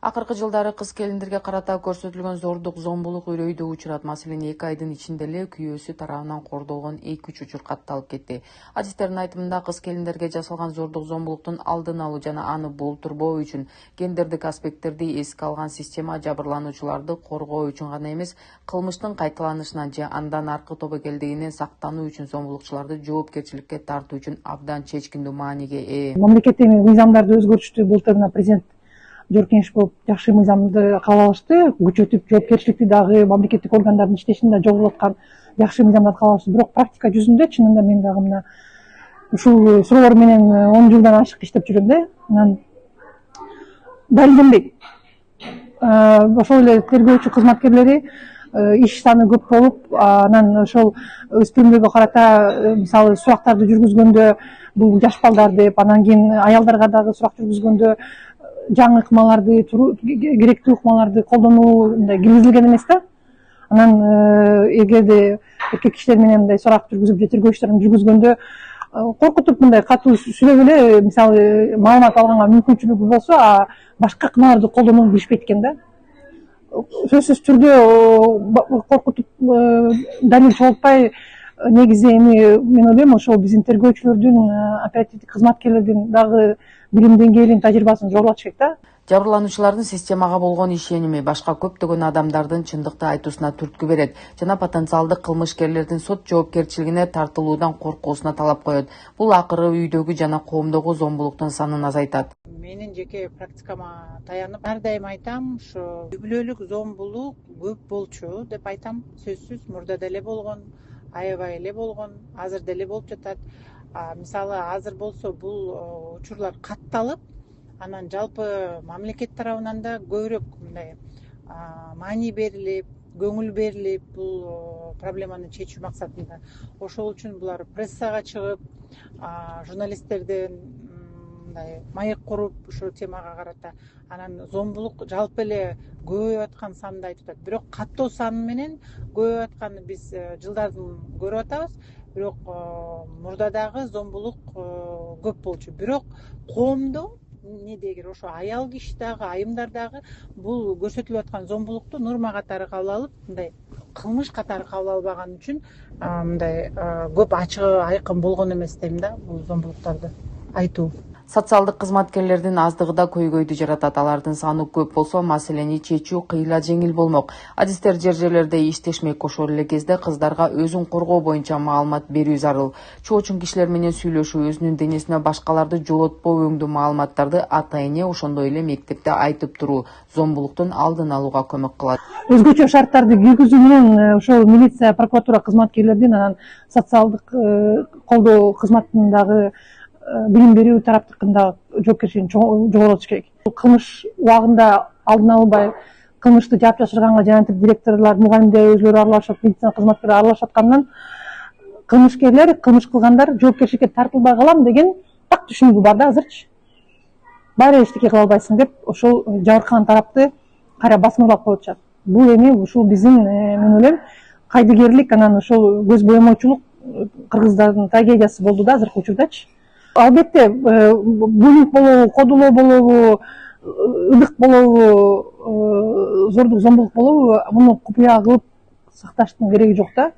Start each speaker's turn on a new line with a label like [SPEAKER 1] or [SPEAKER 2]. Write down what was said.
[SPEAKER 1] Акыркы жылдары кыз келиндерге карата көрсөтүлгөн зордук, зомбулук үрөйдү учурат. Маселен, 2 айдын ичинде эле күйөөсү тарабынан кордолгон 2-3 учур катталып кетти. Адистердин айтымында, кыз келиндерге жасалган зордук, зомбулуктун алдын алуу жана аны болтурбоо үчүн гендердик аспекттерди эске алган система жабырлануучуларды коргоо үчүн гана эмес, кылмыштын кайталанышынан же андан аркы тобокелдигинен сактануу үчүн зомбулукчуларды жоопкерчиликке тартуу үчүн абдан чечкиндүү мааниге ээ.
[SPEAKER 2] Мамлекеттик мыйзамдарды өзгөртүштү. Былтыр президент Жоркениш болуп жакшы мыйзамды кабыл алышты. Күчөтүп жоопкерчиликти дагы мамлекеттик органдардын иштешин да жогорулаткан жакшы мыйзамдарды кабыл алышты. Бирок практика жүзүндө чынында мен дагы мына ушул суроолор менен 10 жылдан ашык иштеп жүрөм да. Анан далилденбейт. Ошол эле тергөөчү кызматкерлери иш саны көп болуп, анан ошол өспүрүмдөргө карата мисалы сурактарды жүргүзгөндө бул жаш балдар деп, анан кийин аялдарга дагы сурак жүргүзгөндө жаңы ыкмаларды, керектүү ыкмаларды колдонуу мындай киргизилген эмес да. Анан эгерде эркек кишилер менен мындай сурак жүргүзүп же тергөө иштерин жүргүзгөндө коркутуп мындай катуу сүйлөп эле мисалы маалымат алганга мүмкүнчүлүгү болсо, башка ыкмаларды колдонууну билишпейт экен да. Сөзсүз түрдө коркутуп далил чогултпай, негизи эми мен ойлойм ошол биздин тергөөчүлөрдүн, оперативдик кызматкерлердин дагы билим деңгээлин, тажрыйбасын жогорулатыш керек да.
[SPEAKER 1] Жабырлануучулардын системага болгон ишеними башка көптөгөн адамдардын чындыкты айтуусуна түрткү берет жана потенциалдык кылмышкерлердин сот жоопкерчилигине тартылуудан коркуусуна талап коет. Бул акыры үйдөгү жана коомдогу зомбулуктун санын азайтат.
[SPEAKER 3] Менин жеке практикама таянып ар дайым айтам, ушу үй бүлөлүк зомбулук көп болчу деп айтам. Сөзсүз мурда деле болгон, аябай эле болгон, азыр деле болуп жатат. Мисалы азыр болсо бул учурлар катталып, анан жалпы мамлекет тарабынан да көбүрөөк мындай маани берилип, көңүл берилип бул проблеманы чечүү максатында. Ошол үчүн булар прессага чыгып, журналисттерден мындай маек куруп ушул темага карата, анан зомбулук жалпы эле көбөйүп аткан санды айтып атат. Бирок каттоо саны менен көбөйүп атканын биз жылдардын көрүп атабыз. Бирок мурда дагы зомбулук көп болчу. Бирок коомдо недегер ошо аял киши дагы, айымдар дагы бул көрсөтүлүп аткан зомбулукту норма катары кабыл алып, мындай кылмыш катары кабыл албаган үчүн мындай көп ачыгы айкын болгон эмес дейм да, бул зомбулуктарды айтуу.
[SPEAKER 1] Социалдык кызматкерлердин аздыгы да көйгөйдү жаратат. Алардын саны көп болсо, маселени чечүү кыйла жеңил болмок. Адистер жер-жерлерде иштешмек, ошол эле кезде кыздарга өзүн коргоо боюнча маалымат берүү зарыл. Чоочун кишилер менен сүйлөшүү, өзүнүн денесине башкаларды жолотпоо өңдүү маалыматтарды ата-эне, ошондой эле мектепте айтып туруу зомбулуктун алдын алууга көмөк кылат.
[SPEAKER 2] Өзгөчө шарттарды киргизүү менен ошол милиция, прокуратура кызматкерлердин, анан социалдык колдоо кызматынын дагы билим берүү тараптыкында жоопкерчилигин жогорулатыш керек. Кылмыш убагында алдын албай, кылмышты жаап жашырганга жанагынтип директорлор, мугалимдер өзлөрү аралашып, медицина кызматкерлери аралашып аткандан кылмышкерлер, кылмыш кылгандар жоопкерчиликке тартылбай калам деген так түшүнүгү бар да азырчы. Баары эчтеке кыла албайсың деп, ошол жабыркаган тарапты кайра басмырлап коюп атышат. Бул эми ушул биздин, мен ойлойм, кайдыгерлик, анан ошол көз боемочулук кыргыздардын трагедиясы болду да азыркы учурдачы. Албетте, буллинг болобу, кодулоо болобу, ыдык болобу, зордук, зомбулук болобу, муну купуя кылып сакташтын кереги жок да.